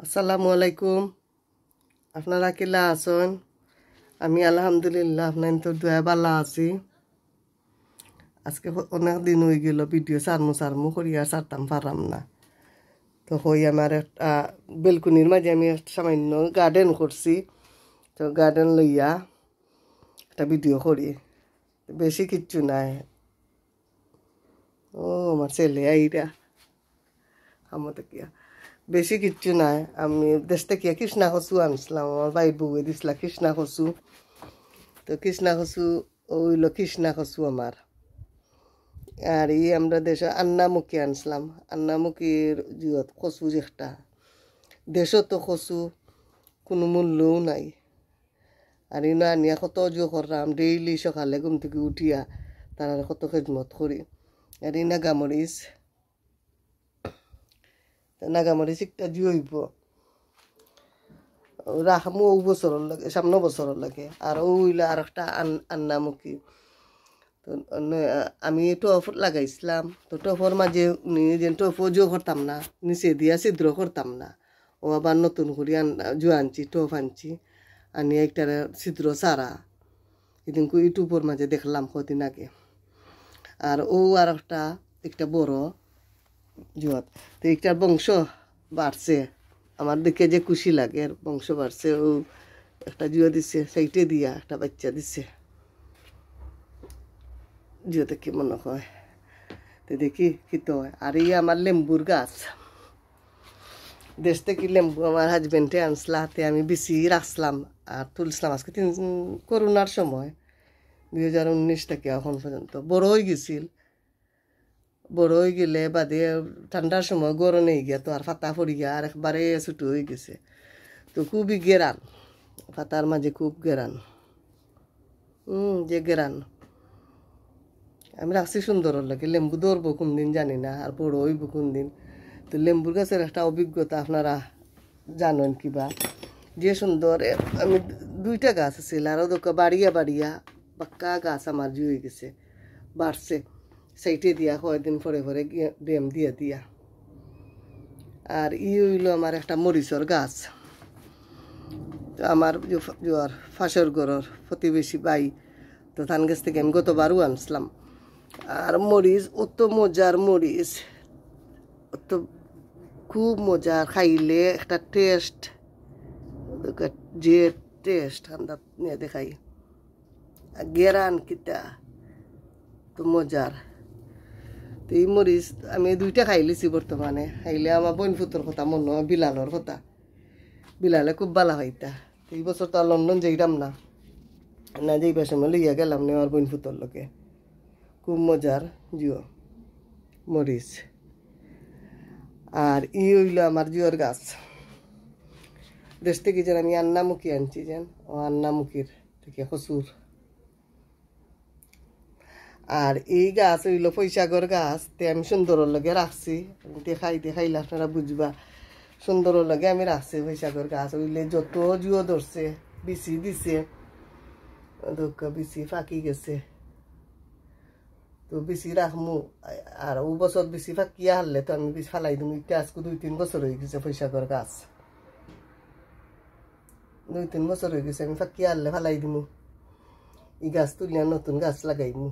আসসালামু আলাইকুম। আপনারা কিলা আছেন? আমি আলহামদুলিল্লাহ আপনার তো দয়া বালা আছি। আজকে অনেক দিন হয়ে গেল ভিডিও সারমু করিয়া সারতাম পারাম না। তো হই আমার একটা বেলকুনির মাঝে আমি একটা সামান্য গার্ডেন করছি। তো গার্ডেন লইয়া একটা ভিডিও করি, বেশি কিচ্ছু নাই। ও আমার ছেলে আইরা আমাদের কিয়া বেশি কিচ্ছু নাই। আমি দেশ থেকে কৃষ্ণা কচু আনছিলাম, আমার বাইর বউয়ে দিছিলা কৃষ্ণা কচু। তো কৃষ্ণা কচু ওইল কৃষ্ণা কচু আমার। আর আমরা দেশে আন্নামুখী আনছিলাম, আন্নামুখীর জিয়ত কচু যেটা দেশও তো কচু কোনো মূল্যও নাই। আর ইনা আনিয়া কত জো করলাম, ডেইলি সকালে ঘুম থেকে উঠিয়া তারা কত খেদমত করি। আর এই নাগামরিচ একটা জুইব রাখমু ও বছরের লাগে, সামনে বছরের লাগে। আর ওইলা আর একটা আন্নামুখী। তো আমি টপ লাগাইছিলাম, তো টপর মাঝে টপও জো করতাম না, নিচে দিয়া ছিদ্র করতাম না। ও আবার নতুন করে জো আনছি, টপ আনছি, আনি একটা ছিদ্র সারা এদিন ইউটিউবের মাঝে দেখলাম কদিন আগে। আর ও আর একটা বড় জোয়াত, তো একটা বংশ বাড়ছে। আমার দেখে যে খুশি লাগে, বংশ বাড়ছে। ও একটা জুয়া দিছে, সাইটে দিয়া একটা বাচ্চা দিছে। জিওতে কি মনে হয় তো দেখি কি তো হয়। আর এই আমার লেম্বুর গাছ, দেশ থেকে লেম্বু আমার হাজবেন্ডে আনসলা, হাতে আমি বেশি রাখছিলাম আর তুলছিলাম আজকে করোনার সময় 2019 থেকে এখন পর্যন্ত। বড় হয়ে গেছিল, বড় হয়ে গেলে বাদে ঠান্ডার সময় গরম হয়ে গিয়া তো আর ফাতা পড়ি গিয়া আর একবারে ছুটো হয়ে গেছে। তো খুবই গেরান, ফাতার মাঝে খুব গেরান, যে গেরান আমি রাখছি সুন্দর লাগে। লেম্বু ধরবো কোন দিন জানি না, আর বড় হইব কোন দিন। তো লেম্বুর গাছের একটা অভিজ্ঞতা আপনারা জানেন কিবা, যে সুন্দর। আমি 2টা গাছ আছিল, আরও বাড়িয়া বাক্কা গাছ আমার জুয়ে গেছে, বাড়ছে সাইটে দিয়া কয়েকদিন পরে পরে ডেম দিয়া। আর হইল আমার একটা মরিচর গাছ। তো আমার ফাঁসর ঘরের প্রতিবেশী বাই, তো ধান গাছ থেকে আমি গতবারও আনছিলাম। আর মরিচ অত মজার মরিচ, অত খুব মজার, খাইলে একটা টেস্ট, যে টেস্ট ঠান্ডা নিয়ে দেখাই গেরান কিতা তো মজার। তো এই মরিচ আমি 2টা খাইলিছি বর্তমানে। খাইলে আমার বইনফুতর কথা মনে হয়, বিলালর কথা, বিলালে খুব ভালো হইতা। এই বছর তো আর লন্ডন যাইলাম না, যাইবার সময় লইয়া গেলাম না আমার বইনফুতর লোকে। খুব মজার জিও মরিচ। আর হইল আমার জিওর গাছ, দেশ থেকে যেন আমি আন্নামুখী আনছি, যেন ও আন্নামুখীর থেকে কচুর। আর এই গাছ হইল পৈশাগর গাছ, তে আমি সুন্দরের লগে রাখছি। দেখাইলে আপনারা বুঝবা, সুন্দরের লগে আমি রাখছি। পৈশাগর গাছ হইলে যত জুয়ো ধরছে, বিচি দিছে, বিচি ফাঁকি গেছে, তো বেশি রাখমু। আর ও বছর বেশি ফাঁকিয়া হারলে তো আমি বেশি ফালাই দিম। এটা আজকে 2-3 বছর হয়ে গেছে পৈশাগর গাছ, 2-3 বছর হয়ে গেছে। আমি ফাঁকিয়া হারলে ফালাই দিমু, এই গাছ তুলিয়া নতুন গাছ লাগাইমু।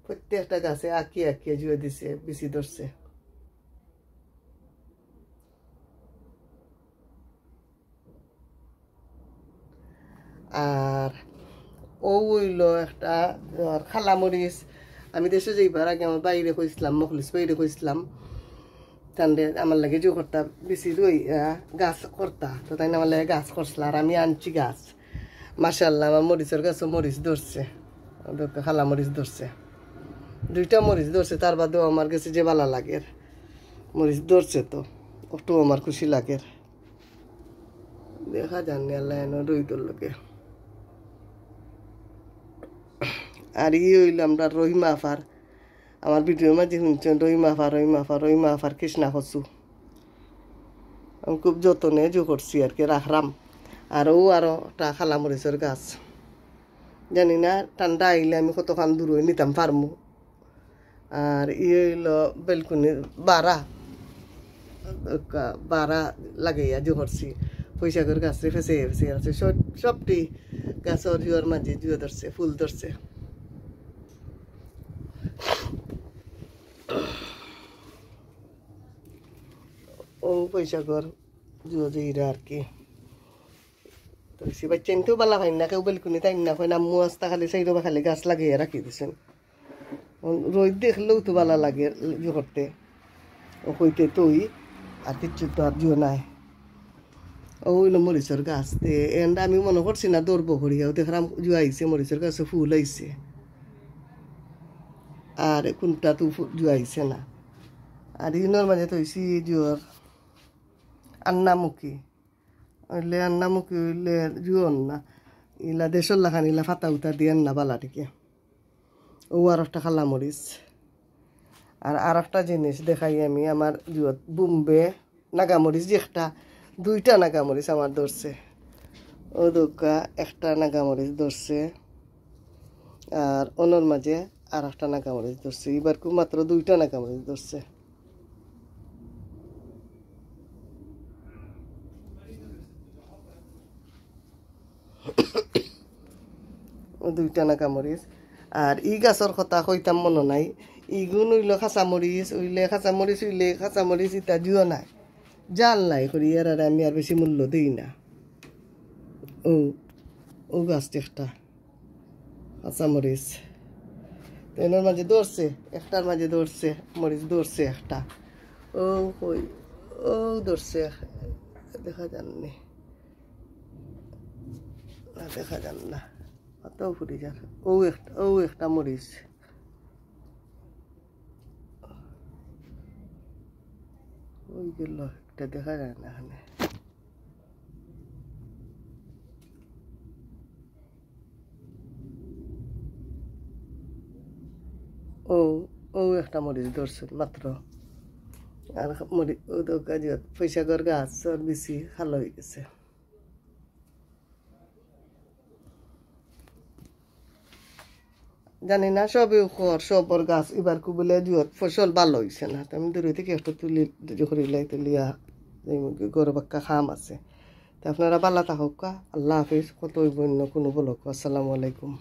প্রত্যেকটা গাছে আঁকিয়া জুয়ে দিছে, বেশি ধরছে। আর ও হইল একটা খালামরিচ। আমি দেশে যাইবার আগে আমার বাইরে কইছিলাম, মখলিস বাইরে কইছিলাম, তান্ডে আমার লাগে জো করতা বেশি গাছ করতা। তো তাই আমার লাগে গাছ করছিল, আর আমি আনছি গাছ। মাশাআল্লাহ আমার মরিচের গাছও মরিচ ধরছে, খালা মরিচ ধরছে, 2টা মরিচ ধরছে। তার বাদেও আমার কাছে যে ভালো লাগে মরিচ ধরছে, তো একটু আমার খুশি লাগে। দেখা জানি আল্লাহ রইদর লোকে। আর হইল আমরা রহিমা আফার, আমার ভিডিওর মাঝে শুনছেন রহিমা আফার কৃষ্ণা কচু। আমি খুব যত্নে জো করছি আর কি, রাখলাম। আর ও আরও একটা খালা মরিচের গাছ, জানি না ঠান্ডা আইলে আমি কতক্ষণ দূর হয়ে নিতাম পারমু। আর হইল বেলকুনির বাড়া বাড়া লাগাইয়া জু করছি পয়সা করে গাছরে ফেসে ফেসে আছে সবটি গাছর জুয়ার মাঝে জুয়া ধরছে ফুল ধরছে ও পয়সা কর জুয়া জুইরা আর কি তো সে বাচ্চা তো বালা হয় না কেউ বেলকুনি তাই না হয় নাম্মু আস্তা খালি সেই রবা খালি গাছ লাগিয়ে রাখি দিছেন রোদ দেখলেও তো বালা লাগে জু করতে ও কইতে তুই আর কিচ্ছু তো আর জুয়া নাই ও হইল মরিচর গাছ তে এন্ড আমি মনে করছি না দৌড়বো করিয়াও দেখলাম জুয়া আইছে মরিচর গাছে ফুল আইছে আর কোনটা তো জুয়া আইছে না আর ইনোর মাঝে তো হয়েছি জুয়ার আন্নামুখী হইলে আন্নামুখী হইলে জুয়ন না ইলা দেশর লাখান ইলা ফাতা উতা দিয়ে না বালা থেকে ও আর একটা খালা মরিচ আর একটা জিনিস দেখাই আমি আমার জুয়ত বোম্বে নাগামরিচ যে একটা দুইটা নাগামরিচ আমার ধরছে ও দোকা একটা নাগামরিচ ধরছে আর অনর মাঝে আর একটা নাগামরিচ ধরছে এবার খুব মাত্র দুইটা নাগামরিচ ধরছে দুইটা নাগামরিচ আর ই গাছর কথা কইতাম মনে নাই ইগুন হইল খাঁচামরিচ হইলে খাঁচামরিচ ইতা জুয়া নাই জাল নাই করি আর আমি আর বেশি মূল্য দিই না ও ও গাছটি একটা কাঁচামরিচ তো এনার মাঝে ধরছে একটার মাঝে ধরছে মরিচ ধরছে একটা ও কই ও ধরছে দেখা যাননি দেখা যান না অত ফুটি যাক ও একটা মরিচ ওই গেল একটা দেখা যায় না এখানে ও ও একটা মরিচ ধরছে মাত্র আর মরিচ ও তো গাছ পয়সা কর গাছ আর বেশি ভালো হয়ে গেছে জানি না সবে খর সবর গাছ এবার কু বলে জুয়ত ফসল ভালো হয়েছে না আমি দূরে থেকে একটা তুলি করিলাই তুলিয়া গরু বাক্কা খাম আছে তা আপনারা ভালো থাকুক আল্লাহ হাফিজ কত অন্য কোনো বলক আসসালামু আলাইকুম